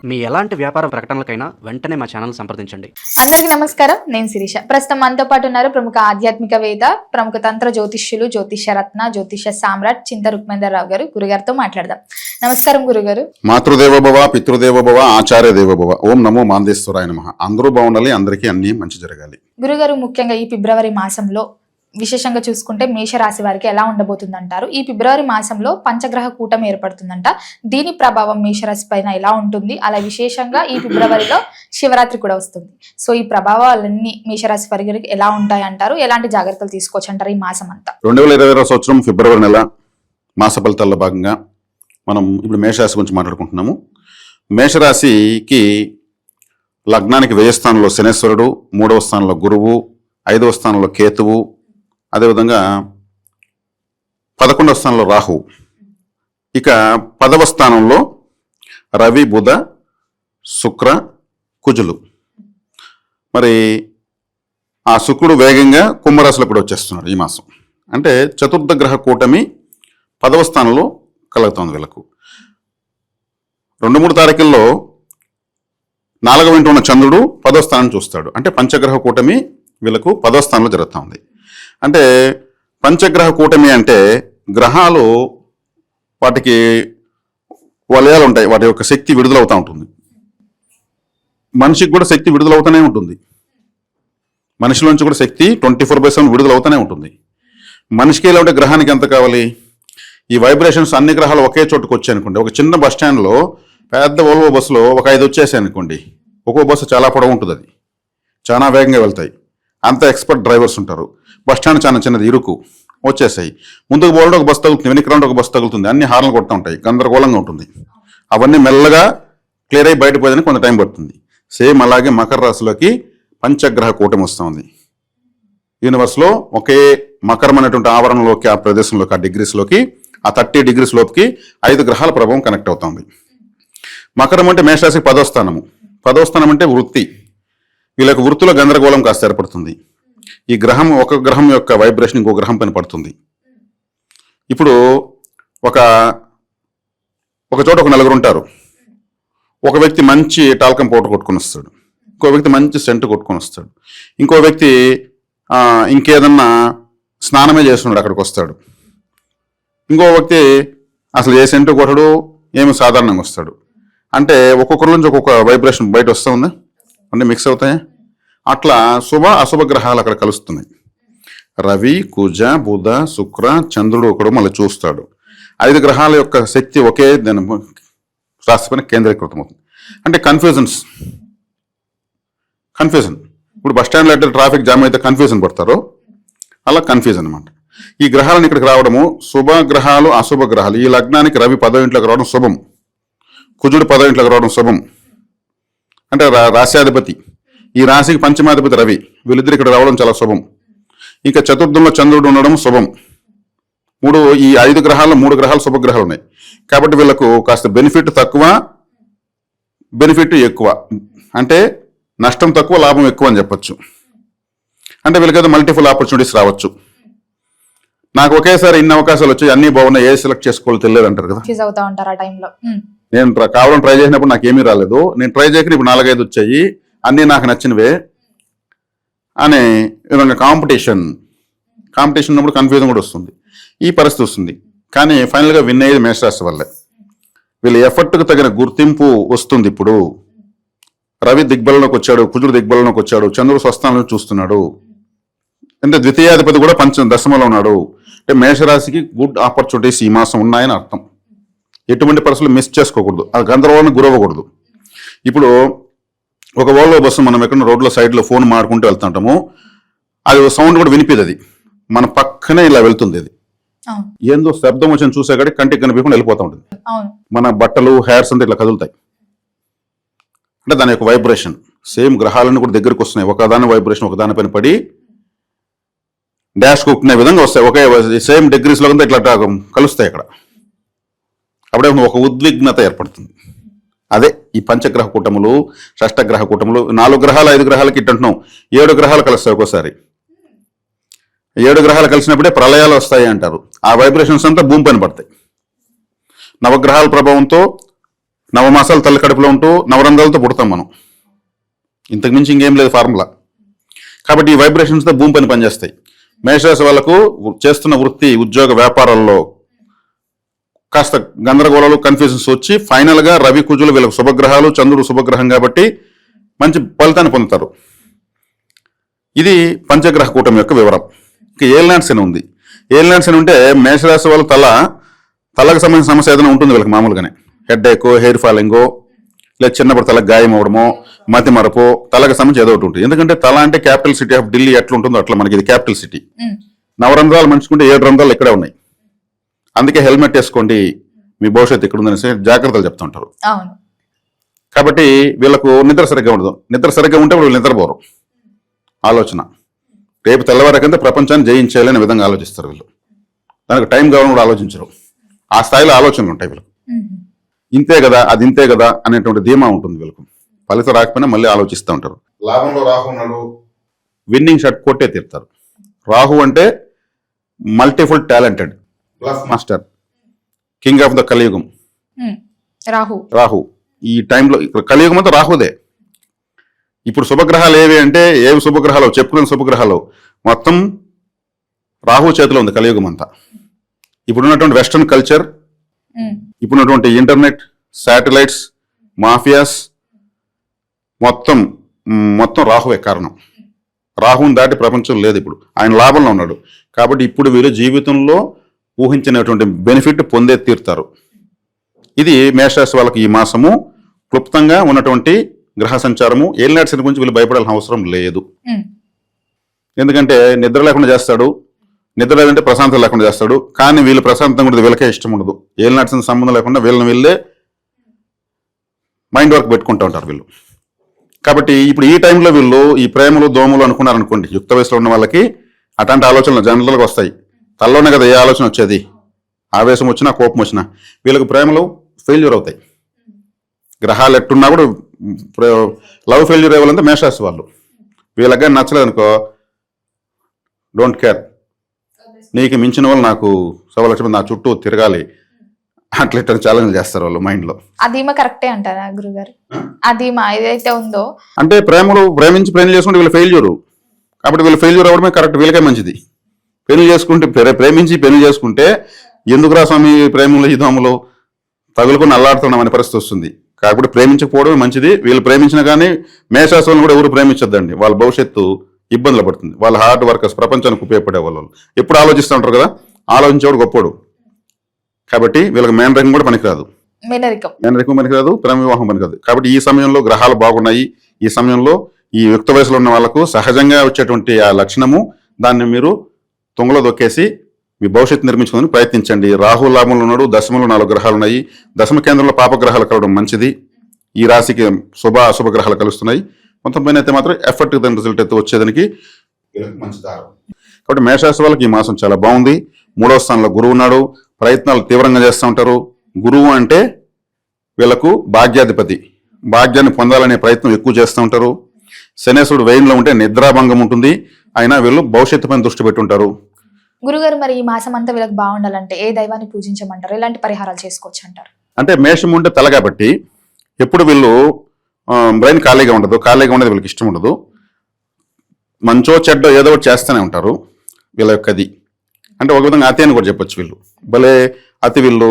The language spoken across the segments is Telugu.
మీ ఎలాంటి వ్యాపార ప్రకటనలకైనా వెంటనే మా ఛానల్ సంప్రదించండి. అందరికీ నమస్కారం, నేను శిరీష. ప్రస్తుతం మనతో పాటు ఉన్నారు ప్రముఖ ఆధ్యాత్మికవేత్త, ప్రముఖ తంత్ర జ్యోతిష్యులు, జ్యోతిష్య రత్న, జ్యోతిష్య సామ్రాట్ చింత రుక్మేందర్రావు గారు. గురుగారితో మాట్లాడదాం. నమస్కారం గురుగారు. మాతృదేవ భవ, పితృదేవ భవ, ఆచార్య దేవ భవ. ఓం నమో మాందేశ్వరాయ నమః. అందరూ బాగుండాలి, అందరికీ అన్ని మంచి జరగాలి. గురుగారు, ముఖ్యంగా ఈ ఫిబ్రవరి మాసంలో విశేషంగా చూసుకుంటే మేషరాశి వారికి ఎలా ఉండబోతుంది అంటారు? ఈ ఫిబ్రవరి మాసంలో పంచగ్రహ కూటమి ఏర్పడుతుందంట. దీని ప్రభావం మేషరాశి పైన ఎలా ఉంటుంది? అలా విశేషంగా ఈ ఫిబ్రవరిలో శివరాత్రి కూడా వస్తుంది. సో ఈ ప్రభావాలన్నీ మేషరాశి వారికి ఎలా ఉంటాయి అంటారు? ఎలాంటి జాగ్రత్తలు తీసుకోవచ్చు అంటారు ఈ మాసం అంతా? 2022 సంవత్సరం ఫిబ్రవరి నెల మాస ఫలితాల్లో భాగంగా మనం ఇప్పుడు మేషరాశి గురించి మాట్లాడుకుంటున్నాము. మేషరాశికి లగ్నానికి 10వ స్థానంలో శనేశ్వరుడు, 3వ స్థానంలో గురువు, 5వ స్థానంలో కేతువు, అదేవిధంగా 11వ స్థానంలో రాహువు, ఇక 10వ స్థానంలో రవి, బుధ, శుక్ర, కుజులు. మరి ఆ శుక్రుడు వేగంగా కుంభరాశిలో కూడా వచ్చేస్తున్నాడు ఈ మాసం. అంటే చతుర్థ గ్రహ కూటమి 10వ స్థానంలో కలుగుతోంది వీళ్ళకు. 2-3 తారీఖుల్లో 4వ ఇంటి ఉన్న చంద్రుడు 10వ స్థానం చూస్తాడు. అంటే పంచగ్రహ కూటమి వీళ్ళకు 10వ స్థానంలో జరుగుతూ ఉంది. అంటే పంచగ్రహ కూటమి అంటే గ్రహాలు వాటికి వలయాలు ఉంటాయి, వాటి యొక్క శక్తి విడుదలవుతూ ఉంటుంది. మనిషికి కూడా శక్తి విడుదలవుతూనే ఉంటుంది. మనిషిలోంచి కూడా శక్తి 24/7 విడుదలవుతూనే ఉంటుంది. మనిషికి ఎలా ఉంటే గ్రహానికి ఎంత కావాలి? ఈ వైబ్రేషన్స్ అన్ని గ్రహాలు ఒకే చోటుకు వచ్చాయి అనుకోండి. ఒక చిన్న బస్ స్టాండ్లో పెద్ద ఓల్వో బస్సులో ఒక 5 వచ్చేసాయి అనుకోండి. ఒక్కో బస్సు చాలా పొడవు ఉంటుంది, అది చాలా వేగంగా వెళ్తాయి. అంత ఎక్స్పర్ట్ డ్రైవర్స్ ఉంటారు. బస్ స్టాండ్ చాలా చిన్నది, ఇరుకు వచ్చేసాయి. ముందుకు పోవడం ఒక బస్సు తగులుతుంది, వెనక్కి రావడం ఒక బస్సు తగులుతుంది, అన్ని హార్న్లు కొడుతూ ఉంటాయి, గందరగోళంగా ఉంటుంది. అవన్నీ మెల్లగా క్లియర్ అయి బయటపోయేదానికి కొంత టైం పడుతుంది. సేమ్ అలాగే మకర రాశిలోకి పంచగ్రహ కూటమి వస్తుంది. యూనివర్స్లో ఒకే మకరం అనేటువంటి ఆవరణలోకి, ఆ ప్రదేశంలోకి, ఆ డిగ్రీస్లోకి, ఆ 30 డిగ్రీస్ లోపుకి 5 గ్రహాల ప్రభావం కనెక్ట్ అవుతుంది. మకరం అంటే మేషరాశికి 10వ స్థానము. 10వ స్థానం అంటే వృత్తి. వీళ్ళకి వృత్తిలో గందరగోళం కాస్త ఏర్పడుతుంది. ఈ గ్రహం, ఒక గ్రహం యొక్క వైబ్రేషన్ ఇంకో గ్రహం పైన పడుతుంది. ఇప్పుడు ఒక చోట ఒక 4 ఉంటారు. ఒక వ్యక్తి మంచి టాల్కం పౌడర్ కొట్టుకొని వస్తాడు, ఇంకో వ్యక్తి మంచి సెంట్ కొట్టుకొని వస్తాడు, ఇంకో వ్యక్తి ఇంకేదన్నా స్నానమే చేస్తున్నాడు, అక్కడికి వస్తాడు. ఇంకో వ్యక్తి అసలు ఏ సెంటు కొట్టడు, ఏమి సాధారణంగా వస్తాడు. అంటే ఒక్కొక్కరి నుంచి ఒక్కొక్క వైబ్రేషన్ బయట వస్తూ ఉందా, అంటే మిక్స్ అవుతాయి. అట్లా శుభ అశుభ గ్రహాలు అక్కడ కలుస్తున్నాయి. రవి, కుజ, బుధ, శుక్ర, చంద్రుడు ఒకడు మళ్ళీ చూస్తాడు. 5 గ్రహాల యొక్క శక్తి ఒకే రాశి పైన కేంద్రీకృతం అవుతుంది. అంటే కన్ఫ్యూజన్. ఇప్పుడు బస్ స్టాండ్లో అయితే ట్రాఫిక్ జామ్ అయితే కన్ఫ్యూజన్ పడతారో అలా కన్ఫ్యూజన్ అనమాట. ఈ గ్రహాలను ఇక్కడికి రావడము శుభ గ్రహాలు, అశుభ గ్రహాలు. ఈ లగ్నానికి రవి 10వ ఇంట్లోకి రావడం శుభం, కుజుడు 10వ ఇంట్లోకి రావడం శుభం. అంటే రాశ్యాధిపతి, ఈ రాశికి పంచమాధిపతి రవి, వీళ్ళిద్దరు ఇక్కడ రావడం చాలా శుభం. ఇంకా చతుర్థంలో చంద్రుడు ఉండడం శుభం. ఈ 5 గ్రహాల్లో 3 గ్రహాలు శుభగ్రహాలు ఉన్నాయి. కాబట్టి వీళ్ళకు కాస్త బెనిఫిట్ తక్కువ, బెనిఫిట్ ఎక్కువ. అంటే నష్టం తక్కువ, లాభం ఎక్కువ అని చెప్పచ్చు. అంటే వీళ్ళకైతే మల్టిపుల్ ఆపర్చునిటీస్ రావచ్చు. నాకు ఒకేసారి ఇన్ని అవకాశాలు వచ్చాయి, అన్ని బాగున్నాయి, ఏ సెలెక్ట్ చేసుకోవాలో తెలియదు అంటారు కదా. నేను కావాలని ట్రై చేసినప్పుడు నాకు ఏమీ రాలేదు, నేను ట్రై చేయక ఇప్పుడు 4-5 వచ్చాయి, అన్నీ నాకు నచ్చినవే అనే విధంగా కాంపిటీషన్ ఉన్నప్పుడు కన్ఫ్యూజన్ కూడా వస్తుంది. ఈ పరిస్థితి వస్తుంది. కానీ ఫైనల్గా విన్ అయ్యేది మేషరాశి వల్లే. వీళ్ళ ఎఫర్ట్కు తగిన గుర్తింపు వస్తుంది. ఇప్పుడు రవి దిగ్బలంలోకి వచ్చాడు, కుజుడు దిగ్బలంలోకి వచ్చాడు, చంద్రుడు స్వస్థానంలో చూస్తున్నాడు. అంటే ద్వితీయాధిపతి కూడా దశమలో ఉన్నాడు. అంటే మేషరాశికి గుడ్ ఆపర్చునిటీస్ ఈ మాసం ఉన్నాయని అర్థం. ఎటువంటి పరిస్థితులు మిస్ చేసుకోకూడదు, ఆ గందరగోళానికి గురవ్వకూడదు. ఇప్పుడు ఒక ఓల్వో బస్సు మనం ఎక్కడ రోడ్లో సైడ్లో ఫోన్ మాడుకుంటూ వెళ్తుంటాము, అది సౌండ్ కూడా వినిపిది, అది మన పక్కనే ఇలా వెళ్తుంది. అది ఏందో శబ్దం వచ్చిన చూసే కాడికి కంటికి కనిపించకుండా వెళ్ళిపోతూ ఉంటుంది. మన బట్టలు, హెయిర్స్ అంతా ఇట్లా కదులుతాయి. అంటే దాని యొక్క వైబ్రేషన్ సేమ్ గ్రహాలను కూడా దగ్గరికి వస్తున్నాయి. ఒకదాని వైబ్రేషన్ ఒకదానిపైన పడి డాష్ కొట్టుకునే విధంగా వస్తాయి. ఒకే సేమ్ డిగ్రీస్లో అంతా ఇట్లా కలుస్తాయి అక్కడ. అప్పుడే ఒక ఉద్విగ్నత ఏర్పడుతుంది. అదే ఈ పంచగ్రహ కూటములు, షష్టగ్రహ కూటములు. 4 గ్రహాలు 5 గ్రహాలకి ఇట్టంటున్నాం, 7 గ్రహాలు కలుస్తాయి ఒక్కోసారి. 7 గ్రహాలు కలిసినప్పుడే ప్రళయాలు వస్తాయి అంటారు. ఆ వైబ్రేషన్స్ అంతా భూమి పైన పడతాయి. నవగ్రహాల ప్రభావంతో నవమాసాలు తల్లి కడుపులో ఉంటూ నవరంధ్రాలతో పుడతాం మనం. ఇంతకు మించి ఇంకేం లేదు ఫార్ములా. కాబట్టి ఈ వైబ్రేషన్స్తో భూమి పైన పనిచేస్తాయి. మేషరాశి వాళ్ళకు చేస్తున్న వృత్తి, ఉద్యోగ, వ్యాపారాల్లో కాస్త గందరగోళాలు, కన్ఫ్యూజన్స్ వచ్చి ఫైనల్గా రవి కుజులు వీళ్ళకు శుభగ్రహాలు, చంద్రుడు శుభగ్రహం కాబట్టి మంచి ఫలితాన్ని పొందుతారు. ఇది పంచగ్రహ కూటమి యొక్క వివరం. ఇక ఏలినాటి శని ఉంది. ఏలినాటి శని ఉంటే మేషరాశి వాళ్ళ తలకు సంబంధించిన సమస్య ఏదైనా ఉంటుంది వీళ్ళకి మామూలుగానే. హెడ్ ఏక్, హెయిర్ ఫాలింగో, లేదా చిన్నప్పుడు తలకు గాయం అవడమో, మతి మరపు, తలకు సంబంధించి ఏదో ఒకటి ఉంటుంది. ఎందుకంటే తల అంటే క్యాపిటల్ సిటీ ఆఫ్ ఢిల్లీ ఎట్లా ఉంటుందో అట్లా మనకి ఇది క్యాపిటల్ సిటీ. నవరంధ్రాలు మంచుకుంటే 7 రంధ్రాలు ఇక్కడే ఉన్నాయి. అందుకే హెల్మెట్ వేసుకోండి, మీ భవిష్యత్తు ఇక్కడ ఉందని జాగ్రత్తలు చెప్తుంటారు. కాబట్టి వీళ్ళకు నిద్ర సరిగ్గా ఉండదు. నిద్ర సరిగ్గా ఉంటే వీళ్ళు నిద్రపోరు. ఆలోచన రేపు తెల్లవారకంతా ప్రపంచాన్ని జయించాలనే విధంగా ఆలోచిస్తారు వీళ్ళు. దానికి టైం కావాలని కూడా ఆలోచించరు. ఆ స్థాయిలో ఆలోచనలు ఉంటాయి వీళ్ళకు. ఇంతే కదా, అది ఇంతే కదా అనేటువంటి ధీమా ఉంటుంది వీళ్ళకు. ఫలితం రాకపోయినా మళ్ళీ ఆలోచిస్తూ ఉంటారు. లాభంలో రాహు ఉన్నాడు, విన్నింగ్ షాట్ కొట్టే తీరుతారు. రాహు అంటే multiple talented, bluff master, king of the కలియుగం. రాహు ఈ టైంలో కలియుగం అంతా రాహుదే. ఇప్పుడు శుభగ్రహాలు ఏవి అంటే ఏవి శుభగ్రహాలు చెప్పుకున్న శుభగ్రహాలు మొత్తం రాహు చేతిలో ఉంది కలియుగం అంతా. ఇప్పుడున్నటువంటి వెస్టర్న్ కల్చర్, ఇప్పుడున్నటువంటి ఇంటర్నెట్, శాటిలైట్స్, మాఫియాస్ మొత్తం రాహువే కారణం. రాహుని దాటి ప్రపంచం లేదు. ఇప్పుడు ఆయన లాభంలో ఉన్నాడు కాబట్టి ఇప్పుడు వీళ్ళు జీవితంలో ఊహించినటువంటి బెనిఫిట్ పొందే తీరుతారు. ఇది మేషరాశి వాళ్ళకి ఈ మాసము క్లుప్తంగా ఉన్నటువంటి గ్రహ సంచారము. ఏలినాటి శని గురించి వీళ్ళు భయపడాల్సిన అవసరం లేదు. ఎందుకంటే నిద్ర లేకుండా చేస్తాడు, నిద్ర లేదంటే ప్రశాంతం లేకుండా చేస్తాడు. కానీ వీళ్ళు ప్రశాంతం కూడా వీళ్ళకే ఇష్టం ఉండదు. ఏలినాటి శని సంబంధం లేకుండా వీళ్ళే మైండ్ వర్క్ పెట్టుకుంటూ ఉంటారు వీళ్ళు. కాబట్టి ఇప్పుడు ఈ టైంలో వీళ్ళు ఈ ప్రేమలు దోమలు అనుకున్నారనుకోండి, యుక్త వయసులో ఉన్న వాళ్ళకి అట్లాంటి ఆలోచనలు జనరల్గా వస్తాయి. తల్లోనే కదా ఏ ఆలోచన వచ్చేది. ఆవేశం వచ్చినా, కోపం వచ్చినా వీళ్ళకి ప్రేమలు ఫెయిల్యూర్ అవుతాయి. గ్రహాలు ఎట్టున్నా కూడా లవ్ ఫెయిల్యూర్ అయ్యేవాళ్ళంతా మేషరాశి వాళ్ళు. వీళ్ళకి నచ్చలేదు అనుకో, డోంట్ కేర్, నీకు మించిన వాళ్ళు నాకు 1,00,000 మంది నా చుట్టూ తిరగాలి, అట్లా ఛాలెంజ్ చేస్తారు వాళ్ళు మైండ్ లో. అదీమా కరెక్టే అంటారా గురుగారు? అదీమా ఏదైతే ఉందో అంటే ప్రేమించి పెళ్లి చేసుకుంటే వీళ్ళు ఫెయిల్యూర్. కాబట్టి వీళ్ళు ఫెయిల్యూర్ అవ్వడమే కరెక్ట్, వీళ్ళకే మంచిది. ప్రేమించి పెళ్లి చేసుకుంటే ఎందుకురా స్వామి ప్రేమలు ఈ దోమలు తగులుకొని అల్లాడుతున్నాం అనే పరిస్థితి వస్తుంది. కాబట్టి ప్రేమించకపోవడమే మంచిది. వీళ్ళు ప్రేమించినా కానీ మేషరాశి వాళ్ళని కూడా ఎవరు ప్రేమించొద్దండి. వాళ్ళ భవిష్యత్తు ఇబ్బందులు పడుతుంది. వాళ్ళ హార్డ్ వర్కర్స్, ప్రపంచానికి ఉపయోగపడే వాళ్ళు ఎప్పుడు ఆలోచిస్తూ ఉంటారు కదా, ఆలోచించేవాడు గొప్పోడు. కాబట్టి వీళ్ళకి మేనరికం కూడా పనికిరాదు, మేనరికం పనికిరాదు, ప్రేమ వివాహం పనికిరాదు. కాబట్టి ఈ సమయంలో గ్రహాలు బాగున్నాయి. ఈ సమయంలో ఈ యుక్త వయసులో ఉన్న వాళ్ళకు సహజంగా వచ్చేటువంటి ఆ లక్షణము, దాన్ని మీరు తుంగలో దొక్కేసి మీ భవిష్యత్తు నిర్మించుకోవడానికి ప్రయత్నించండి. రాహు లాభంలో ఉన్నాడు, దశమంలో 4 గ్రహాలు ఉన్నాయి. దశమ కేంద్రంలో పాపగ్రహాలు కలవడం మంచిది. ఈ రాశికి అశుభ గ్రహాలు కలుస్తున్నాయి. మొత్తం పైన అయితే మాత్రం ఎఫర్ట్ దాని రిజల్ట్ అయితే వచ్చేదానికి మంచి దారం. కాబట్టి మేషరాశి వాళ్ళకి ఈ మాసం చాలా బాగుంది. 3వ స్థానంలో గురువు ఉన్నాడు. ప్రయత్నాలు తీవ్రంగా చేస్తూ ఉంటారు. గురువు అంటే వీళ్ళకు భాగ్యాధిపతి. భాగ్యాన్ని పొందాలనే ప్రయత్నం ఎక్కువ చేస్తూ ఉంటారు. శనేశ్వరుడు వేయంలో ఉంటే నిద్రాభంగం ఉంటుంది. అయినా వీళ్ళు భవిష్యత్తు పైన దృష్టి పెట్టుంటారు. గురుగారు, మరి ఈ మాసం అంతా వీళ్ళకి బాగుండాలంటే ఏ దైవాన్ని పూజించమంటారు? ఎలాంటి పరిహారాలు చేసుకోవచ్చు అంటారు? అంటే మేషం ఉంటే తల కాబట్టి ఎప్పుడు వీళ్ళు బ్రెయిన్ ఖాళీగా ఉండదు. ఖాళీగా ఉండదు వీళ్ళకి ఇష్టం ఉండదు. మంచో చెడ్డో ఏదో ఒకటి చేస్తూనే ఉంటారు. వీళ్ళ యొక్కది అంటే ఒక విధంగా అతి అని కూడా చెప్పొచ్చు. వీళ్ళు భలే అతి. వీళ్ళు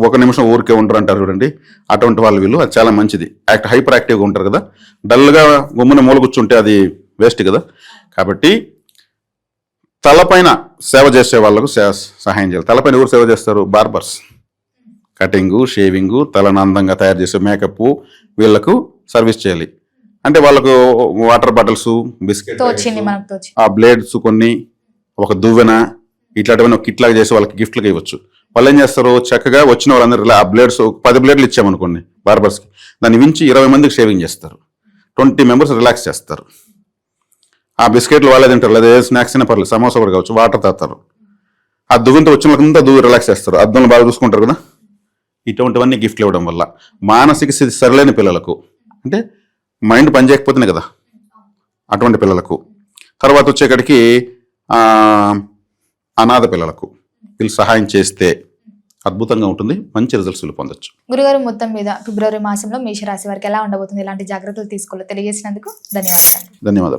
1 నిమిషం ఊరికే ఉండరు అంటారు చూడండి, అటువంటి వాళ్ళు వీళ్ళు. అది చాలా మంచిది. హైపర్ యాక్టివ్గా ఉంటారు కదా. డల్గా గుమ్మున మూల కూర్చుంటే అది వేస్ట్ కదా. కాబట్టి తలపైన సేవ చేసే వాళ్ళకు సహాయం చేయాలి. తలపైన ఎవరు సేవ చేస్తారు? బార్బర్స్. కటింగు, షేవింగు, తలను అందంగా తయారు చేసే మేకప్, వీళ్ళకు సర్వీస్ చేయాలి. అంటే వాళ్ళకు వాటర్ బాటిల్స్, బిస్కెట్, ఆ బ్లేడ్స్ కొన్ని, ఒక దువ్వెన, ఇట్లాంటివన్నీ ఒక కిట్ లాగా చేసి వాళ్ళకి గిఫ్ట్లుగా ఇవ్వచ్చు. వాళ్ళు ఏం చేస్తారు, చక్కగా వచ్చిన వాళ్ళందరూ ఆ బ్లేడ్స్ 10 బ్లేడ్లు ఇచ్చామనుకోండి బార్బర్స్కి, దాన్ని వించి 20 మందికి షేవింగ్ చేస్తారు. 20 మెంబర్స్ రిలాక్స్ చేస్తారు. ఆ బిస్కెట్లు వాళ్ళే తింటారు, లేదా ఏ స్నాక్స్ అయినా పర్లేదు, సమోసా కూడా కావచ్చు, వాటర్ తాగుతారు. ఆ దువ్వుతో వచ్చిన వాళ్ళకంతా దువ్వు రిలాక్స్ చేస్తారు. అద్దంలో బాగా చూసుకుంటారు కదా. ఇటువంటివన్నీ గిఫ్ట్లు ఇవ్వడం వల్ల మానసిక స్థితి సరిలేని పిల్లలకు, అంటే మైండ్ పనిచేయకపోతేనే కదా అటువంటి పిల్లలకు. తర్వాత వచ్చేకాడికి అనాథ పిల్లలకు వీళ్ళు సహాయం చేస్తే అద్భుతంగా ఉంటుంది, మంచి రిజల్ట్స్ పొందొచ్చు. గురుగారు, మొత్తం మీద ఫిబ్రవరి మాసంలో మేషరాశి వారికి ఎలా ఉండబోతుంది, ఎలాంటి జాగ్రత్తలు తీసుకోవాలో తెలియజేసినందుకు ధన్యవాదాలు. ధన్యవాదాలు.